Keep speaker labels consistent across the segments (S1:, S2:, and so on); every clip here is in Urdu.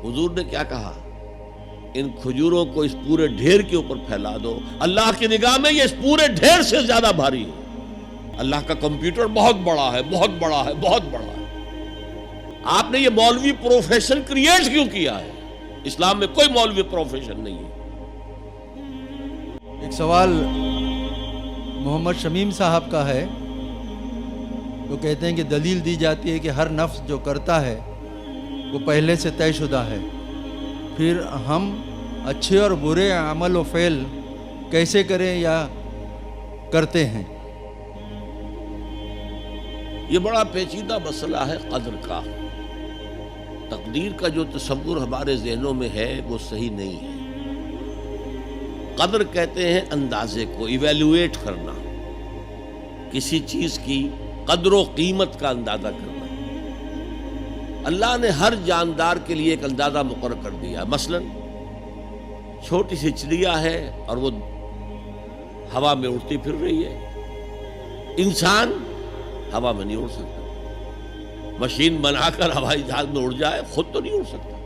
S1: حضور نے کیا کہا؟ ان کھجوروں کو اس پورے ڈھیر کے اوپر پھیلا دو، اللہ کی نگاہ میں یہ اس پورے ڈھیر سے زیادہ بھاری ہے۔ اللہ کا کمپیوٹر بہت بڑا ہے، بہت بڑا ہے، بہت بڑا ہے۔ آپ نے یہ مولوی پروفیشن کریٹ کیوں کیا ہے؟ اسلام میں کوئی مولوی پروفیشن نہیں ہے۔
S2: ایک سوال محمد شمیم صاحب کا ہے، وہ کہتے ہیں کہ دلیل دی جاتی ہے کہ ہر نفس جو کرتا ہے وہ پہلے سے طے شدہ ہے، پھر ہم اچھے اور برے عمل و فعل کیسے کریں یا کرتے ہیں؟
S1: یہ بڑا پیچیدہ مسئلہ ہے قدر کا۔ تقدیر کا جو تصور ہمارے ذہنوں میں ہے وہ صحیح نہیں ہے۔ قدر کہتے ہیں اندازے کو، ایویلویٹ کرنا، کسی چیز کی قدر و قیمت کا اندازہ کرنا۔ اللہ نے ہر جاندار کے لیے ایک اندازہ مقرر کر دیا۔ مثلا چھوٹی سی چڑیا ہے اور وہ ہوا میں اڑتی پھر رہی ہے، انسان ہوا میں نہیں اڑ سکتا۔ مشین بنا کر ہوائی جہاز میں اڑ جائے، خود تو نہیں اڑ سکتا۔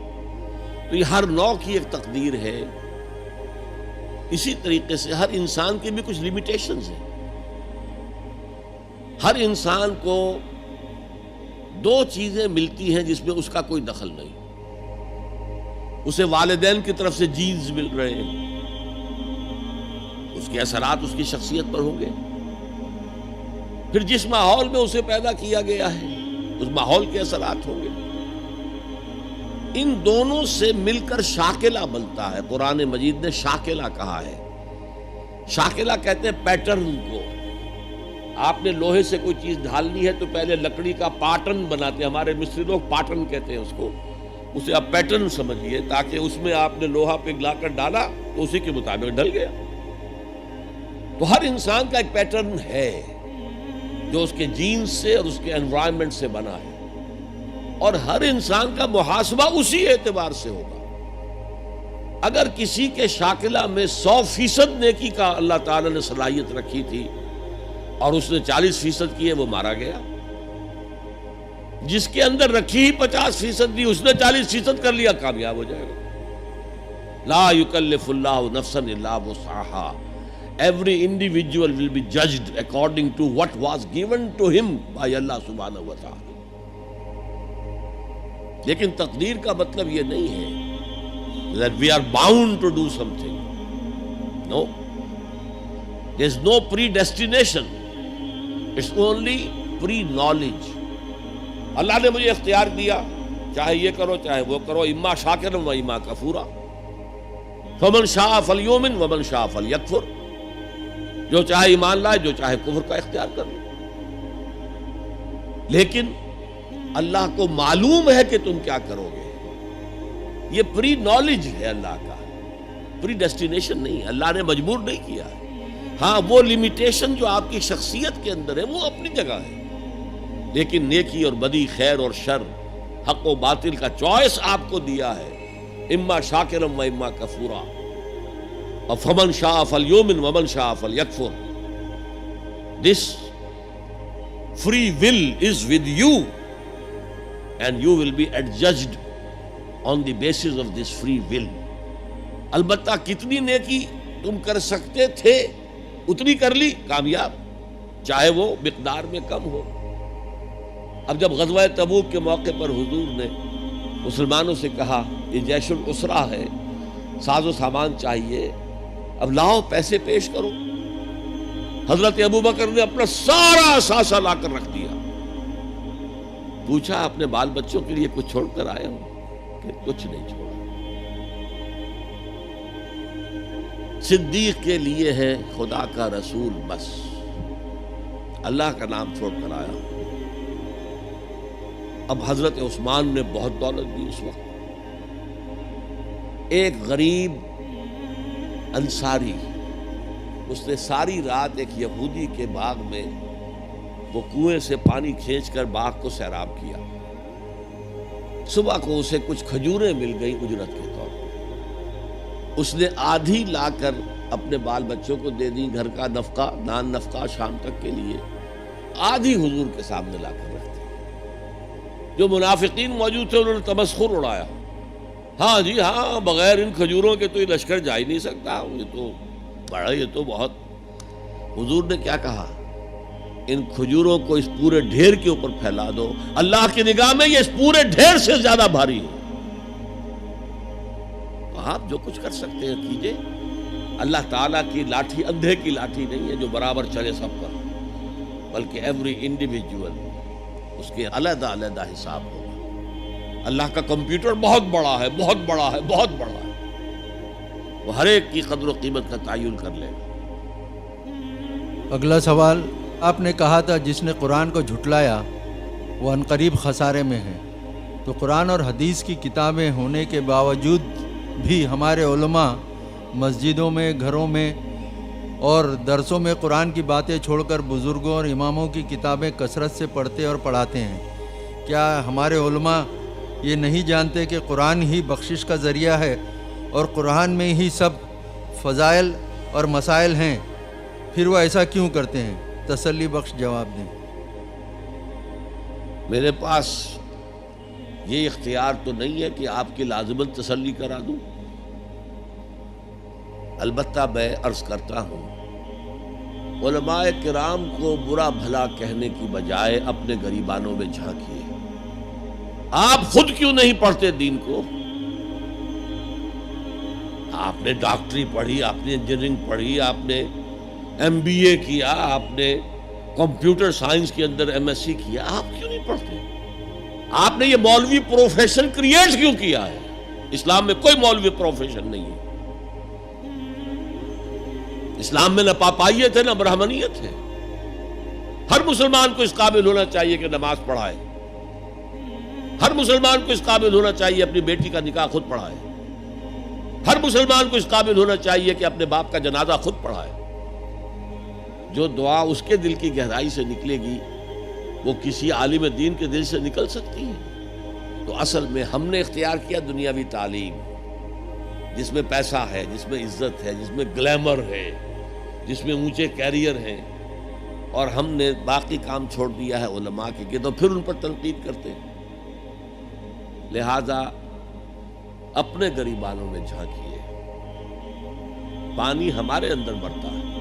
S1: تو یہ ہر نوع کی ایک تقدیر ہے۔ اسی طریقے سے ہر انسان کی بھی کچھ لیمیٹیشنز ہیں۔ ہر انسان کو دو چیزیں ملتی ہیں جس میں اس کا کوئی دخل نہیں۔ اسے والدین کی طرف سے جینز مل رہے ہیں، اس کے اثرات اس کی شخصیت پر ہوں گے۔ پھر جس ماحول میں اسے پیدا کیا گیا ہے اس ماحول کے اثرات ہوں گے۔ ان دونوں سے مل کر شاکلہ بنتا ہے۔ قرآن مجید نے شاکلہ کہا ہے۔ شاکلہ کہتے ہیں پیٹرن کو۔ آپ نے لوہے سے کوئی چیز ڈھالنی ہے تو پہلے لکڑی کا پاٹرن بناتے ہیں، ہمارے مصری لوگ پاٹرن کہتے ہیں اس کو۔ اسے آپ پیٹرن سمجھیے، تاکہ اس میں آپ نے لوہا پگھلا کر ڈالا تو اسی کے مطابق ڈھل گیا۔ تو ہر انسان کا ایک پیٹرن ہے جو اس کے جینز سے اور اس کے انوائرمنٹ سے بنا ہے، اور ہر انسان کا محاسبہ اسی اعتبار سے ہوگا۔ اگر کسی کے شاکلہ میں 100% نیکی کا اللہ تعالی نے صلاحیت رکھی تھی اور اس نے 40% کی ہے، وہ مارا گیا۔ جس کے اندر رکھی ہی 50% دی، اس نے 40% کر لیا، کامیاب ہو جائے گا۔ لا یکلف اللہ نفسا الا وسعها۔ Every individual will be judged according to what was given to him by Allah subhanahu wa ta'ala۔ لیکن تقدیر کا مطلب یہ نہیں ہے that we are bound to do something. No, there is no predestination. It's only pre-knowledge. اللہ نے مجھے اختیار دیا، چاہے یہ کرو چاہے وہ کرو، اما شاکرا و اما کفورا، فمن شاء فلیؤمن ومن شاء فلیکفر۔ جو چاہے ایمان لائے، جو چاہے کفر کا اختیار کر لے۔ لیکن اللہ کو معلوم ہے کہ تم کیا کرو گے۔ یہ پری نالج ہے اللہ کا، پری ڈیسٹینیشن نہیں ہے۔ اللہ نے مجبور نہیں کیا ہے۔ ہاں، وہ لمیٹیشن جو آپ کی شخصیت کے اندر ہے وہ اپنی جگہ ہے، لیکن نیکی اور بدی، خیر اور شر، حق و باطل کا چوائس آپ کو دیا ہے، اما شاکرا و اما کفورا۔ اور فمن شاء فلیؤمن ومن شاء فلیکفر۔ This free will is with you and you will be adjudged on the basis of this free will۔ البتہ کتنی نیکی تم کر سکتے تھے اتنی کر لی، کامیاب، چاہے وہ مقدار میں کم ہو۔ اب جب غزوہ تبوک کے موقع پر حضور نے مسلمانوں سے کہا یہ جیش العسرہ ہے، ساز و سامان چاہیے، اب لاؤ پیسے پیش کرو، حضرت ابوبکر نے اپنا سارا اثاثہ لا کر رکھ دیا۔ پوچھا اپنے بال بچوں کے لیے کچھ چھوڑ کر آئے ہو؟ کہ کچھ نہیں چھوڑا۔ صدیق کے لیے ہے خدا کا رسول، بس اللہ کا نام چھوڑ کر آیا ہوں۔ اب حضرت عثمان نے بہت دولت دی اس وقت۔ ایک غریب انصاری، اس نے ساری رات ایک یہودی کے باغ میں وہ کنویں سے پانی کھینچ کر باغ کو سیراب کیا۔ صبح کو اسے کچھ کھجوریں مل گئی اجرت کے طور پر۔ اس نے آدھی لا کر اپنے بال بچوں کو دے دی، گھر کا نفقہ، نان نفقہ شام تک کے لیے، آدھی حضور کے سامنے لا کر رکھ دی۔ جو منافقین موجود تھے انہوں نے تمسخر اڑایا ہاں جی ہاں، بغیر ان کھجوروں کے تو یہ لشکر جا ہی نہیں سکتا. یہ تو بہت. حضور نے کیا کہا؟ ان کھجوروں کو اس پورے ڈھیر کے اوپر پھیلا دو. اللہ کی نگاہ میں یہ اس پورے ڈھیر سے زیادہ بھاری ہے. تو آپ جو کچھ کر سکتے ہیں کیجئے. اللہ تعالیٰ کی لاٹھی اندھے کی لاٹھی نہیں ہے جو برابر چلے سب پر، بلکہ ایوری انڈیویجول اس کے علیحدہ علیحدہ حساب ہوگا. اللہ کا کمپیوٹر بہت بڑا ہے، بہت بڑا ہے، بہت بڑا ہے. وہ ہر ایک کی قدر و قیمت کا تعین کر لے گا.
S2: اگلا سوال، آپ نے کہا تھا جس نے قرآن کو جھٹلایا وہ عنقریب خسارے میں ہے. تو قرآن اور حدیث کی کتابیں ہونے کے باوجود بھی ہمارے علماء مسجدوں میں، گھروں میں اور درسوں میں قرآن کی باتیں چھوڑ کر بزرگوں اور اماموں کی کتابیں کثرت سے پڑھتے اور پڑھاتے ہیں. کیا ہمارے علماء یہ نہیں جانتے کہ قرآن ہی بخشش کا ذریعہ ہے اور قرآن میں ہی سب فضائل اور مسائل ہیں؟ پھر وہ ایسا کیوں کرتے ہیں؟ تسلی بخش جواب دیں.
S1: میرے پاس یہ اختیار تو نہیں ہے کہ آپ کی لازماً تسلی کرا دوں. البتہ میں عرض کرتا ہوں، علماء کرام کو برا بھلا کہنے کی بجائے اپنے گریبانوں میں جھانکیے. آپ خود کیوں نہیں پڑھتے دین کو؟ آپ نے ڈاکٹری پڑھی، آپ نے انجینئرنگ پڑھی، آپ نے MBA کیا، آپ نے کمپیوٹر سائنس کے اندر MSc کیا. آپ کیوں نہیں پڑھتے؟ آپ نے یہ مولوی پروفیشن کریٹ کیوں کیا ہے؟ اسلام میں کوئی مولوی پروفیشن نہیں ہے. اسلام میں نہ پاپائیت ہے نہ برہمنیت ہے. ہر مسلمان کو اس قابل ہونا چاہیے کہ نماز پڑھائے. ہر مسلمان کو اس قابل ہونا چاہیے اپنی بیٹی کا نکاح خود پڑھائے. ہر مسلمان کو اس قابل ہونا چاہیے کہ اپنے باپ کا جنازہ خود پڑھائے. جو دعا اس کے دل کی گہرائی سے نکلے گی وہ کسی عالم دین کے دل سے نکل سکتی ہے. تو اصل میں ہم نے اختیار کیا دنیاوی تعلیم، جس میں پیسہ ہے، جس میں عزت ہے، جس میں گلیمر ہے، جس میں اونچے کیریئر ہیں، اور ہم نے باقی کام چھوڑ دیا ہے علماء کے تو پھر ان پر تنقید کرتے ہیں. لہذا اپنے گریبانوں میں جھانکیے. پانی ہمارے اندر بڑھتا ہے.